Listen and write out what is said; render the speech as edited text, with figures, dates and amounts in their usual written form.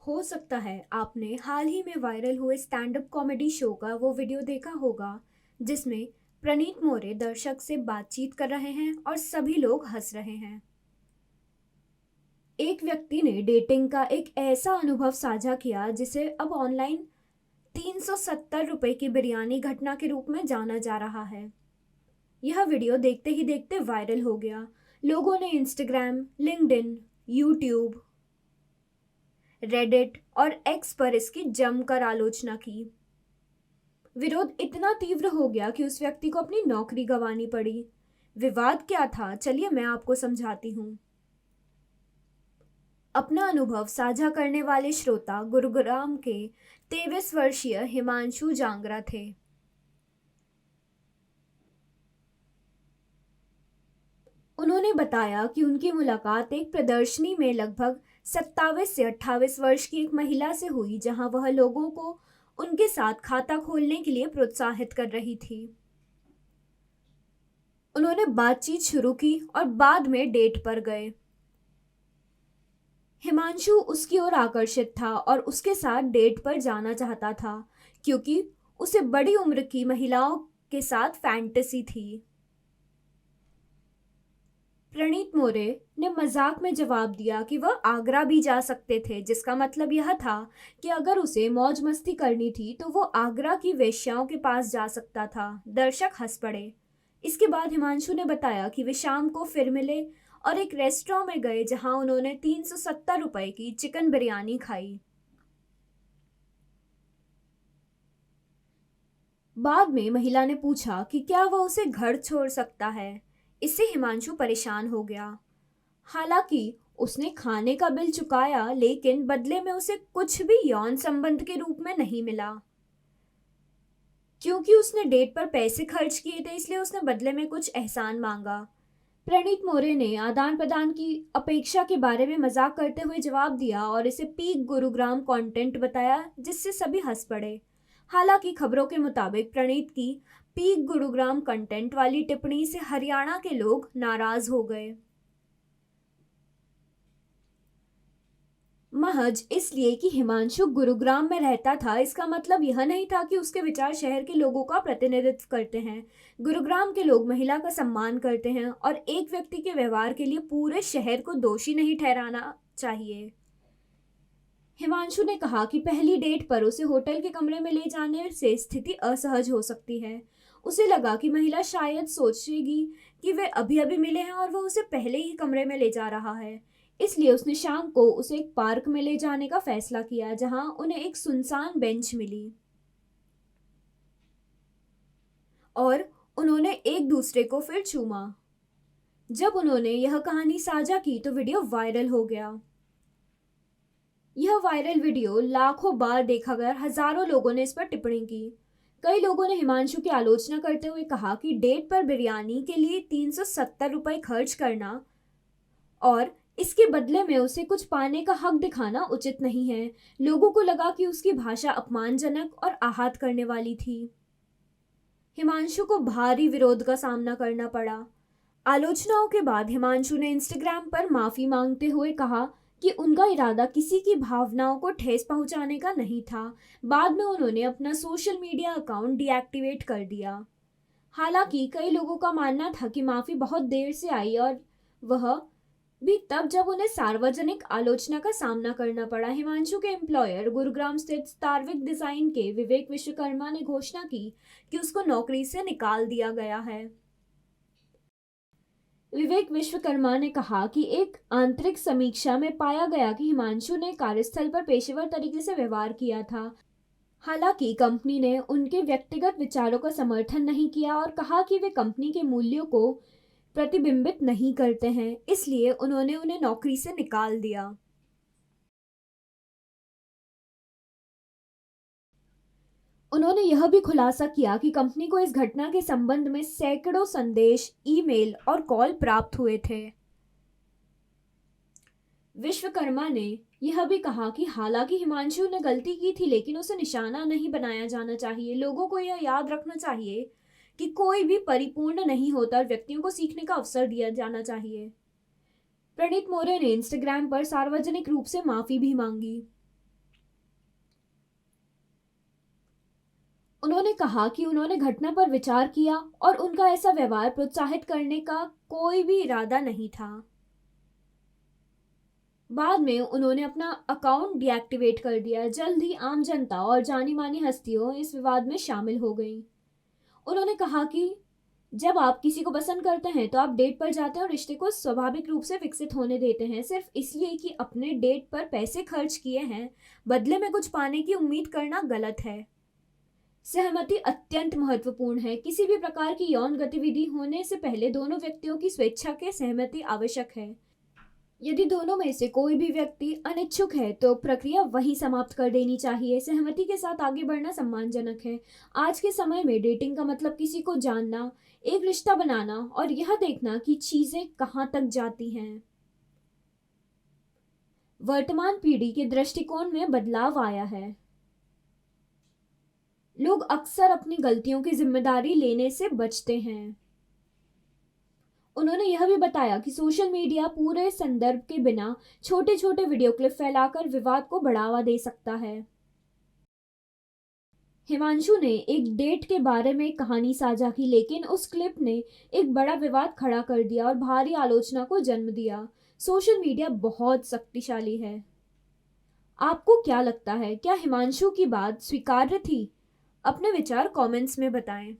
हो सकता है आपने हाल ही में वायरल हुए स्टैंड अप कॉमेडी शो का वो वीडियो देखा होगा जिसमें प्रणीत मोरे दर्शक से बातचीत कर रहे हैं और सभी लोग हंस रहे हैं। एक व्यक्ति ने डेटिंग का एक ऐसा अनुभव साझा किया जिसे अब ऑनलाइन 370 रुपए की बिरयानी घटना के रूप में जाना जा रहा है। यह वीडियो देखते ही देखते वायरल हो गया। लोगों ने इंस्टाग्राम, लिंक्डइन, यूट्यूब, रेडिट और एक्स पर इसकी जमकर आलोचना की। विरोध इतना तीव्र हो गया कि उस व्यक्ति को अपनी नौकरी गंवानी पड़ी। विवाद क्या था, चलिए मैं आपको समझाती हूँ। अपना अनुभव साझा करने वाले श्रोता गुरुग्राम के 23 वर्षीय हिमांशु जांगरा थे। उन्होंने बताया कि उनकी मुलाकात एक प्रदर्शनी में लगभग 27 से 28 वर्ष की एक महिला से हुई, जहां वह लोगों को उनके साथ खाता खोलने के लिए प्रोत्साहित कर रही थी। उन्होंने बातचीत शुरू की और बाद में डेट पर गए। हिमांशु उसकी ओर आकर्षित था और उसके साथ डेट पर जाना चाहता था क्योंकि उसे बड़ी उम्र की महिलाओं के साथ फैंटेसी थी। प्रणीत मोरे ने मजाक में जवाब दिया कि वह आगरा भी जा सकते थे, जिसका मतलब यह था कि अगर उसे मौज मस्ती करनी थी तो वो आगरा की वेश्याओं के पास जा सकता था। दर्शक हंस पड़े। इसके बाद हिमांशु ने बताया कि वे शाम को फिर मिले और एक रेस्टोरेंट में गए जहां उन्होंने 370 रुपए की चिकन बिरयानी खाई। बाद में महिला ने पूछा कि क्या वह उसे घर छोड़ सकता है। इससे हिमांशु परेशान हो गया। हालांकि उसने खाने का बिल चुकाया, लेकिन बदले में उसे कुछ भी यौन संबंध के रूप में नहीं मिला। क्योंकि उसने डेट पर पैसे खर्च किए थे, इसलिए उसने बदले में कुछ एहसान मांगा। प्रणीत मोरे ने आदान प्रदान की अपेक्षा के बारे में मजाक करते हुए जवाब दिया और इसे पीक गुरुग्राम कंटेंट बताया, जिससे सभी हंस पड़े। हालांकि खबरों के मुताबिक प्रणीत की पीक गुरुग्राम कंटेंट वाली टिप्पणी से हरियाणा के लोग नाराज हो गए, महज इसलिए कि हिमांशु गुरुग्राम में रहता था। इसका मतलब यह नहीं था कि उसके विचार शहर के लोगों का प्रतिनिधित्व करते हैं। गुरुग्राम के लोग महिला का सम्मान करते हैं और एक व्यक्ति के व्यवहार के लिए पूरे शहर को दोषी नहीं ठहराना चाहिए। हिमांशु ने कहा कि पहली डेट पर उसे होटल के कमरे में ले जाने से स्थिति असहज हो सकती है। उसे लगा कि महिला शायद सोचेगी कि वे अभी अभी मिले हैं और वह उसे पहले ही कमरे में ले जा रहा है। इसलिए उसने शाम को उसे एक पार्क में ले जाने का फैसला किया, जहां उन्हें एक सुनसान बेंच मिली और उन्होंने एक दूसरे को फिर चूमा। जब उन्होंने यह कहानी साझा की तो वीडियो वायरल हो गया। यह वायरल वीडियो लाखों बार देखा गया, हजारों लोगों ने इस पर टिप्पणी की। कई लोगों ने हिमांशु की आलोचना करते हुए कहा कि डेट पर बिरयानी के लिए 370 रुपए खर्च करना और इसके बदले में उसे कुछ पाने का हक दिखाना उचित नहीं है। लोगों को लगा कि उसकी भाषा अपमानजनक और आहत करने वाली थी। हिमांशु को भारी विरोध का सामना करना पड़ा। आलोचनाओं के बाद हिमांशु ने इंस्टाग्राम पर माफी मांगते हुए कहा कि उनका इरादा किसी की भावनाओं को ठेस पहुंचाने का नहीं था। बाद में उन्होंने अपना सोशल मीडिया अकाउंट डीएक्टिवेट कर दिया। हालांकि कई लोगों का मानना था कि माफी बहुत देर से आई और वह भी तब जब उन्हें सार्वजनिक आलोचना का सामना करना पड़ा। हिमांशु के एम्प्लॉयर गुरुग्राम स्थित स्टारविक डिजाइन के विवेक विश्वकर्मा ने घोषणा की कि उसको नौकरी से निकाल दिया गया है। विवेक विश्वकर्मा ने कहा कि एक आंतरिक समीक्षा में पाया गया कि हिमांशु ने कार्यस्थल पर पेशेवर तरीके से व्यवहार किया था। हालांकि कंपनी ने उनके व्यक्तिगत विचारों का समर्थन नहीं किया और कहा कि वे कंपनी के मूल्यों को प्रतिबिंबित नहीं करते हैं, इसलिए उन्होंने उन्हें नौकरी से निकाल दिया। उन्होंने यह भी खुलासा किया कि कंपनी को इस घटना के संबंध में सैकड़ों संदेश, ईमेल और कॉल प्राप्त हुए थे। विश्वकर्मा ने यह भी कहा कि हालांकि हिमांशु ने गलती की थी, लेकिन उसे निशाना नहीं बनाया जाना चाहिए। लोगों को यह याद रखना चाहिए कि कोई भी परिपूर्ण नहीं होता और व्यक्तियों को सीखने का अवसर दिया जाना चाहिए। प्रणीत मोरे ने इंस्टाग्राम पर सार्वजनिक रूप से माफी भी मांगी। उन्होंने कहा कि उन्होंने घटना पर विचार किया और उनका ऐसा व्यवहार प्रोत्साहित करने का कोई भी इरादा नहीं था। बाद में उन्होंने अपना अकाउंट डीएक्टिवेट कर दिया। जल्द ही आम जनता और जानी मानी हस्तियों इस विवाद में शामिल हो गई। उन्होंने कहा कि जब आप किसी को पसंद करते हैं तो आप डेट पर जाते हैं और रिश्ते को स्वाभाविक रूप से विकसित होने देते हैं। सिर्फ इसलिए कि अपने डेट पर पैसे खर्च किए हैं, बदले में कुछ पाने की उम्मीद करना गलत है। सहमति अत्यंत महत्वपूर्ण है। किसी भी प्रकार की यौन गतिविधि होने से पहले दोनों व्यक्तियों की स्वेच्छा के सहमति आवश्यक है। यदि दोनों में से कोई भी व्यक्ति अनिच्छुक है तो प्रक्रिया वहीं समाप्त कर देनी चाहिए। सहमति के साथ आगे बढ़ना सम्मानजनक है। आज के समय में डेटिंग का मतलब किसी को जानना, एक रिश्ता बनाना और यह देखना कि चीजें कहां तक जाती हैं। वर्तमान पीढ़ी के दृष्टिकोण में बदलाव आया है। लोग अक्सर अपनी गलतियों की जिम्मेदारी लेने से बचते हैं। उन्होंने यह भी बताया कि सोशल मीडिया पूरे संदर्भ के बिना छोटे छोटे वीडियो क्लिप फैलाकर विवाद को बढ़ावा दे सकता है। हिमांशु ने एक डेट के बारे में एक कहानी साझा की, लेकिन उस क्लिप ने एक बड़ा विवाद खड़ा कर दिया और भारी आलोचना को जन्म दिया। सोशल मीडिया बहुत शक्तिशाली है। आपको क्या लगता है, क्या हिमांशु की बात स्वीकार्य थी? अपने विचार कमेंट्स में बताएं।